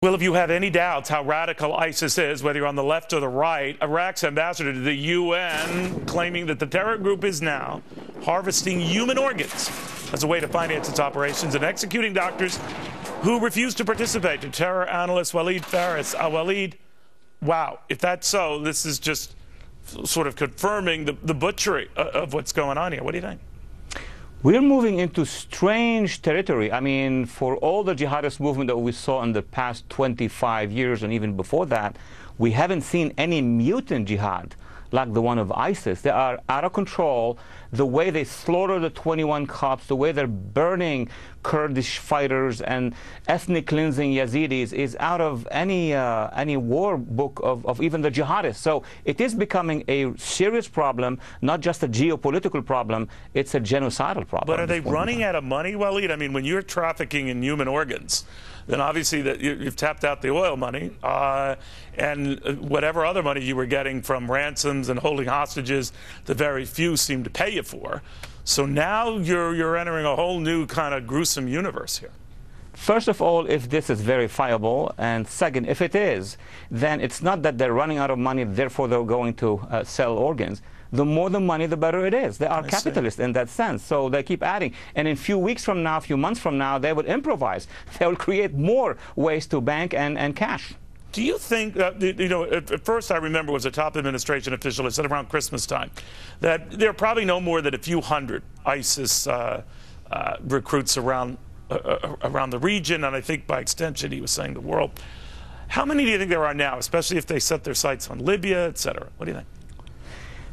Well, if you have any doubts how radical ISIS is, whether you're on the left or the right, Iraq's ambassador to the UN claiming that the terror group is now harvesting human organs as a way to finance its operations and executing doctors who refuse to participate. To terror analyst Walid Faris. Walid, wow, if that's so, this is just sort of confirming the butchery of what's going on here. What do you think? We're moving into strange territory. I mean, for all the jihadist movement that we saw in the past 25 years and even before that, we haven't seen any mutant jihad like the one of ISIS. They are out of control. The way they slaughter the 21 cops, the way they're burning Kurdish fighters and ethnic cleansing Yazidis is out of any war book of even the jihadists. So it is becoming a serious problem, not just a geopolitical problem, it's a genocidal problem. But are they running out of money, Walid? I mean, when you're trafficking in human organs, then obviously that you've tapped out the oil money and whatever other money you were getting from ransoms and holding hostages, the very few seem to pay you for. So now you're entering a whole new kind of gruesome universe here. First of all, if this is verifiable, and second, if it is, then it's not that they're running out of money, therefore they're going to sell organs. The more the money, the better it is. They are capitalists in that sense, so they keep adding. And in a few weeks from now, a few months from now, they will improvise. They will create more ways to bank and cash. Do you think, at first I remember was a top administration official that said around Christmas time that there are probably no more than a few hundred ISIS recruits around the region, and I think by extension he was saying the world. How many do you think there are now, especially if they set their sights on Libya, et cetera? What do you think?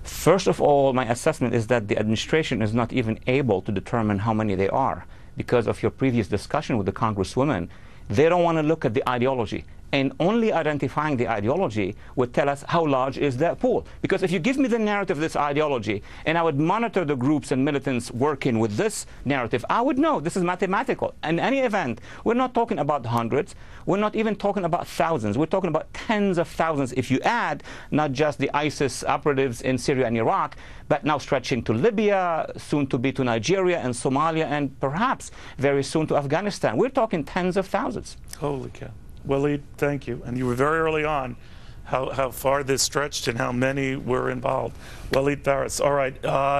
First of all, my assessment is that the administration is not even able to determine how many they are because of your previous discussion with the Congresswoman. They don't want to look at the ideology. And only identifying the ideology would tell us how large is that pool. Because if you give me the narrative of this ideology, and I would monitor the groups and militants working with this narrative, I would know this is mathematical. In any event, we're not talking about hundreds. We're not even talking about thousands. We're talking about tens of thousands if you add not just the ISIS operatives in Syria and Iraq, but now stretching to Libya, soon to be to Nigeria and Somalia, and perhaps very soon to Afghanistan. We're talking tens of thousands. Holy cow. Walid, thank you. And you were very early on how far this stretched and how many were involved. Walid Faris. All right.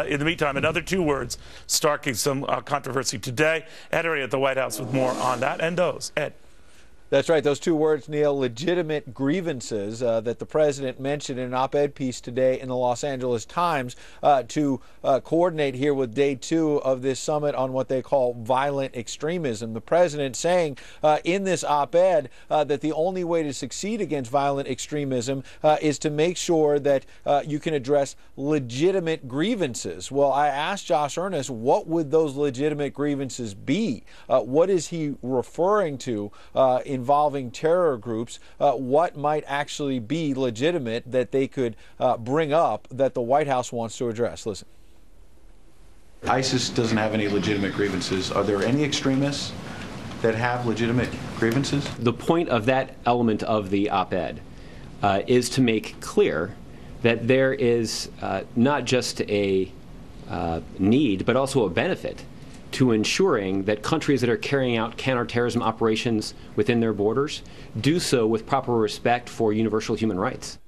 In the meantime, another two words sparking some controversy today. Ed Henry at the White House with more on that and those. Ed. That's right. Those two words, Neil, legitimate grievances that the president mentioned in an op-ed piece today in the Los Angeles Times to coordinate here with day two of this summit on what they call violent extremism. The president saying in this op-ed that the only way to succeed against violent extremism is to make sure that you can address legitimate grievances. Well, I asked Josh Earnest, what would those legitimate grievances be? What is he referring to involving terror groups? What might actually be legitimate that they could bring up that the White House wants to address? Listen. ISIS doesn't have any legitimate grievances. Are there any extremists that have legitimate grievances? The point of that element of the op-ed is to make clear that there is not just a need, but also a benefit to ensuring that countries that are carrying out counterterrorism operations within their borders do so with proper respect for universal human rights.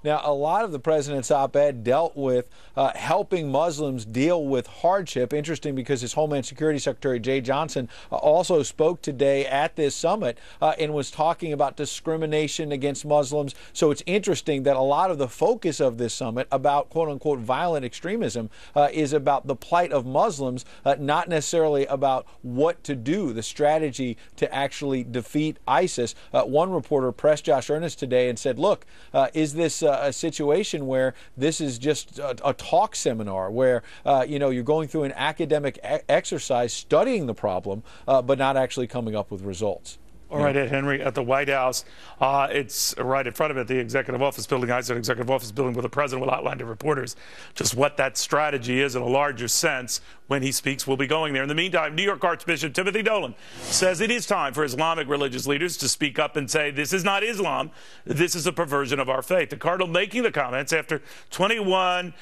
Now, a lot of the president's op-ed dealt with helping Muslims deal with hardship. Interesting because his Homeland Security Secretary, Jay Johnson, also spoke today at this summit and was talking about discrimination against Muslims. So it's interesting that a lot of the focus of this summit about quote-unquote violent extremism is about the plight of Muslims, not necessarily about what to do, the strategy to actually defeat ISIS. One reporter pressed Josh Earnest today and said, look, is this a situation where this is just a talk seminar where you're going through an academic exercise studying the problem but not actually coming up with results? All right, Ed Henry at the White House. It's right in front of it, the Executive Office building. I said Executive Office building where the president will outline to reporters just what that strategy is in a larger sense. When he speaks, we'll be going there. In the meantime, New York Archbishop Timothy Dolan says it is time for Islamic religious leaders to speak up and say this is not Islam, this is a perversion of our faith. The cardinal making the comments after 21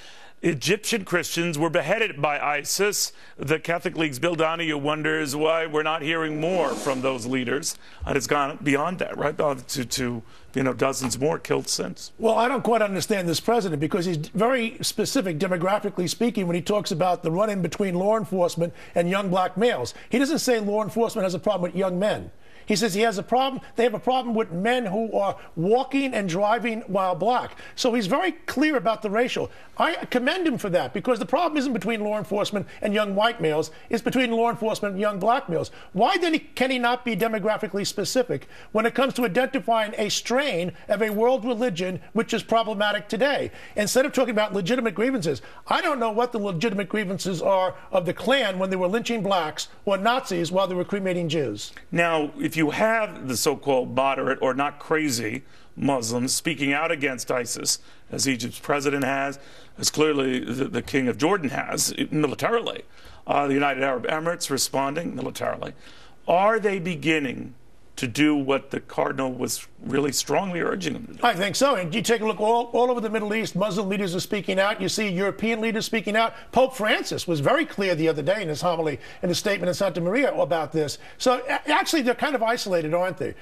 Egyptian Christians were beheaded by ISIS. The Catholic League's Bill Donahue wonders why we're not hearing more from those leaders. And it's gone beyond that, right? To dozens more killed since. Well, I don't quite understand this president because he's very specific demographically speaking when he talks about the run-in between law enforcement and young black males. He doesn't say law enforcement has a problem with young men. He says he has a problem. They have a problem with men who are walking and driving while black. So he's very clear about the racial. I commend him for that because the problem isn't between law enforcement and young white males. It's between law enforcement and young black males. Why then can he not be demographically specific when it comes to identifying a strain of a world religion which is problematic today? Instead of talking about legitimate grievances, I don't know what the legitimate grievances are of the Klan when they were lynching blacks or Nazis while they were cremating Jews. Now, if you have the so-called moderate or not crazy Muslims speaking out against ISIS, as Egypt's president has, as clearly the king of Jordan has, militarily, the United Arab Emirates responding militarily, are they beginning to do what the cardinal was really strongly urging them to do? I think so. And you take a look all over the Middle East, Muslim leaders are speaking out. You see European leaders speaking out. Pope Francis was very clear the other day in his homily, in his statement in Santa Maria about this. So actually, they're kind of isolated, aren't they?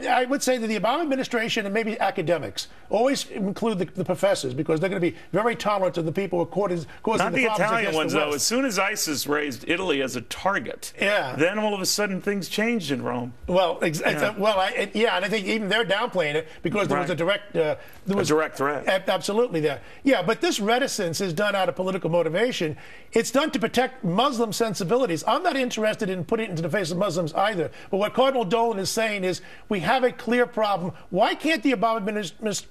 I would say that the Obama administration and maybe academics always include the professors because they're going to be very tolerant of the people who are causing the problems Not the Italian ones, the West. though. As soon as ISIS raised Italy as a target, then all of a sudden things changed in Rome. Well, and I think even they're downplaying it because there was a direct direct threat. Absolutely there. Yeah, but this reticence is done out of political motivation. It's done to protect Muslim sensibilities. I'm not interested in putting it into the face of Muslims either. But what Cardinal Dolan is saying is we have a clear problem. Why can't the Obama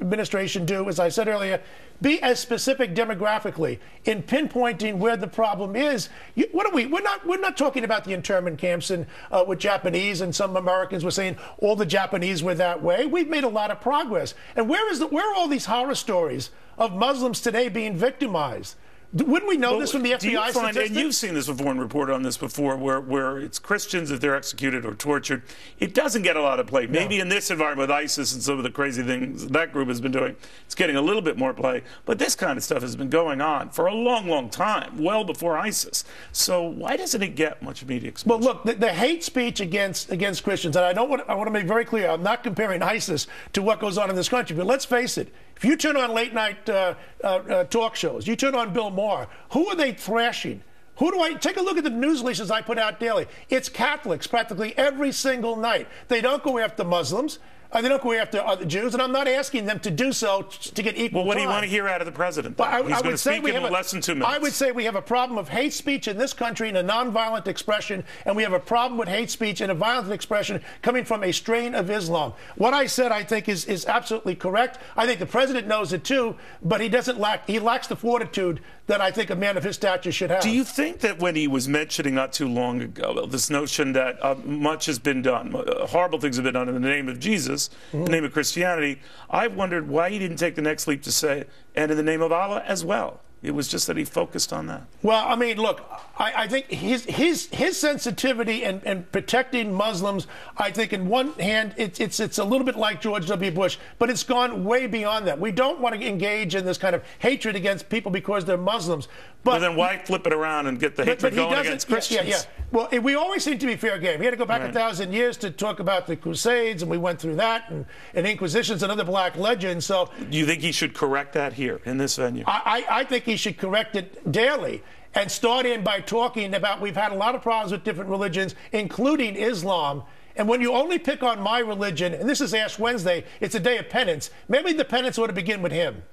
administration do, as I said earlier, be as specific demographically in pinpointing where the problem is? What are we? We're not talking about the internment camps and with Japanese, and some Americans were saying all the Japanese were that way. We've made a lot of progress. And where are all these horror stories of Muslims today being victimized? Wouldn't we know this from the FBI statistics? And you've seen this before and reported on this before, where it's Christians, if they're executed or tortured, it doesn't get a lot of play. Maybe in this environment with ISIS and some of the crazy things that group has been doing, it's getting a little bit more play. But this kind of stuff has been going on for a long, long time, well before ISIS. So why doesn't it get much media exposure? Well, look, the hate speech against Christians, and I want to make very clear, I'm not comparing ISIS to what goes on in this country, but let's face it. If you turn on late-night talk shows, you turn on Bill Maher, who are they thrashing? Take a look at the news releases I put out daily. It's Catholics practically every single night. They don't go after Muslims. They don't go after other Jews, and I'm not asking them to do so to get equal Well, what time. do you want to hear out of the president? But He's going to speak in less than 2 minutes. I would say we have a problem of hate speech in this country and a nonviolent expression, and we have a problem with hate speech and a violent expression coming from a strain of Islam. What I said, I think, is absolutely correct. I think the president knows it too, but he lacks the fortitude that I think a man of his stature should have. Do you think that when he was mentioning not too long ago this notion that much has been done, horrible things have been done in the name of Jesus, in the name of Christianity, I've wondered why he didn't take the next leap to say, and in the name of Allah as well? It was just that he focused on that. Well, I mean, look, I think his sensitivity and protecting Muslims, I think in one hand, it's a little bit like George W. Bush, but it's gone way beyond that. We don't want to engage in this kind of hatred against people because they're Muslims. But well, then why flip it around and get the hatred going against Christians? Yeah. Well, we always seem to be fair game. He had to go back 1,000 years to talk about the Crusades, and we went through that, and Inquisitions and other black legends. So, you think he should correct that here in this venue? I think he should correct it daily and start in by talking about we've had a lot of problems with different religions, including Islam. And when you only pick on my religion, and this is Ash Wednesday, it's a day of penance, maybe the penance ought to begin with him.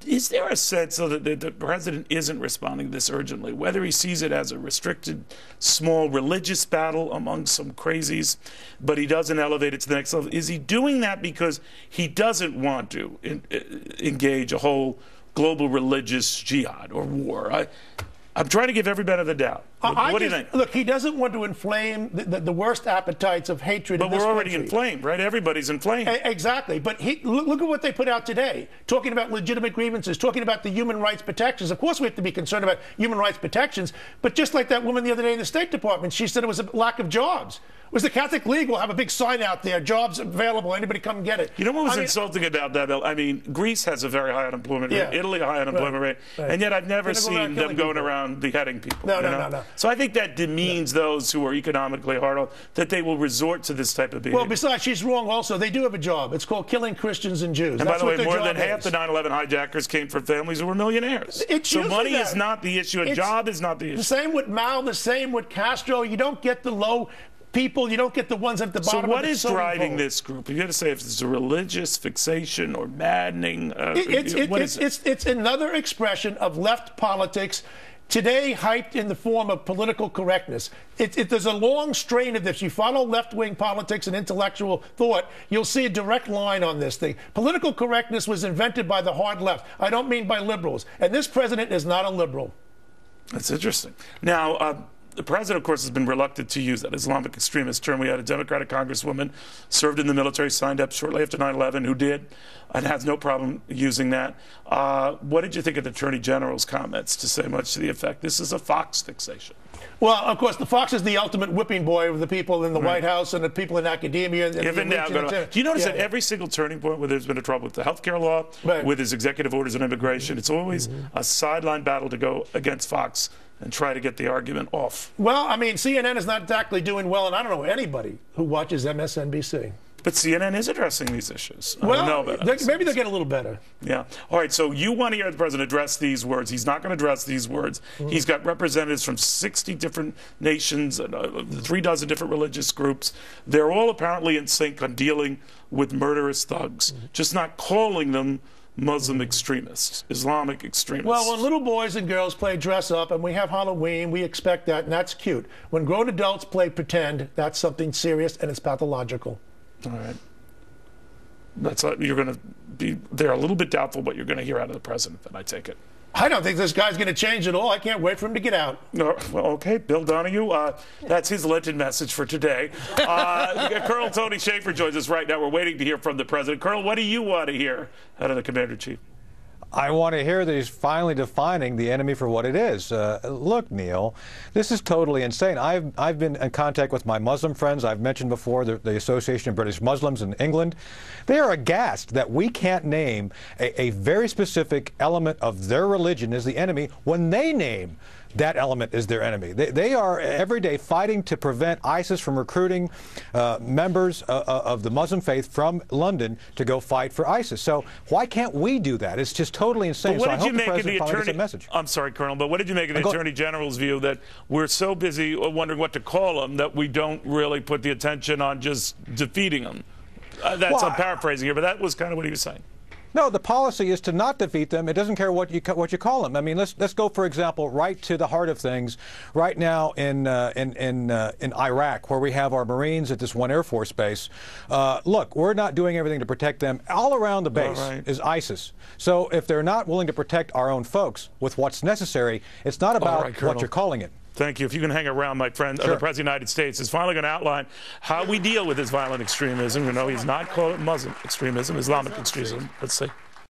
Is there a sense that the president isn't responding this urgently, whether he sees it as a restricted, small religious battle among some crazies, but he doesn't elevate it to the next level? Is he doing that because he doesn't want to engage a whole global religious jihad or war? I'm trying to give every benefit of the doubt. What do you think? Look, he doesn't want to inflame the worst appetites of hatred in this country. But we're already inflamed, right? Everybody's inflamed. Exactly. But look at what they put out today, talking about legitimate grievances, talking about the human rights protections. Of course, we have to be concerned about human rights protections. But just like that woman the other day in the State Department, she said it was a lack of jobs. It was the Catholic League will have a big sign out there, jobs available, anybody come get it. You know what was insulting about that, Bill? I mean, Greece has a very high unemployment rate, Italy a high unemployment rate, and yet I've never seen them going around beheading people. No. So I think that demeans those who are economically hard on, that they will resort to this type of behavior. Well, besides, she's wrong also. They do have a job. It's called killing Christians and Jews. And by the way, more than half the 9/11 hijackers came from families who were millionaires. So money is not the issue, and job is not the issue. The same with Mao, the same with Castro. You don't get the low people, you don't get the ones at the bottom. So what is driving this group? You got to say if it's a religious fixation or maddening. It's another expression of left politics. Today, hyped in the form of political correctness. There's a long strain of this. You follow left-wing politics and intellectual thought, you'll see a direct line on this thing. Political correctness was invented by the hard left. I don't mean by liberals. And this president is not a liberal. That's interesting. Now, the president, of course, has been reluctant to use that Islamic extremist term. We had a Democratic congresswoman, served in the military, signed up shortly after 9/11, who did, and has no problem using that. What did you think of the Attorney General's comments to say much to the effect, this is a Fox fixation? Well, of course, the Fox is the ultimate whipping boy of the people in the White House and the people in academia. And do you notice that every single turning point where there's been a trouble with the health care law, with his executive orders on immigration, it's always a sideline battle to go against Fox and try to get the argument off? Well, I mean, CNN is not exactly doing well, and I don't know anybody who watches MSNBC. But CNN is addressing these issues. Well, I don't know about maybe they'll get a little better. Yeah. All right, so you want to hear the president address these words. He's not going to address these words. He's got representatives from 60 different nations, 36 different religious groups. They're all apparently in sync on dealing with murderous thugs, just not calling them Muslim extremists, Islamic extremists. Well, when little boys and girls play dress up and we have Halloween, we expect that, and that's cute. When grown adults play pretend, that's something serious and it's pathological. All right. You're going to be there a little bit doubtful what you're going to hear out of the president, then I take it. I don't think this guy's going to change at all. I can't wait for him to get out. No, well, okay, Bill Donahue, that's his legend message for today. Colonel Tony Shaffer joins us right now. We're waiting to hear from the president. Colonel, what do you want to hear out of the Commander-in-Chief? I want to hear that he's finally defining the enemy for what it is. Look, Neil, this is totally insane. I've been in contact with my Muslim friends. I've mentioned before the Association of British Muslims in England. They are aghast that we can't name a very specific element of their religion as the enemy when they name that element is their enemy. They are every day fighting to prevent ISIS from recruiting members of the Muslim faith from London to go fight for ISIS. So why can't we do that? It's just totally insane. But what so did you make of the Attorney? Message. I'm sorry, Colonel, but what did you make of the Attorney General's view that we're so busy wondering what to call them that we don't really put the attention on just defeating them? I'm paraphrasing here, but that was kind of what he was saying. No, the policy is to not defeat them. It doesn't care what you call them. I mean, let's go, for example, right to the heart of things. Right now in Iraq, where we have our Marines at this one Air Force base, look, we're not doing everything to protect them. All around the base is ISIS. So if they're not willing to protect our own folks with what's necessary, it's not about what you're calling it. Thank you. If you can hang around, my friend, the President of the United States is finally going to outline how we deal with this violent extremism. You know, he's not calling it Muslim extremism, Islamic extremism. Let's see.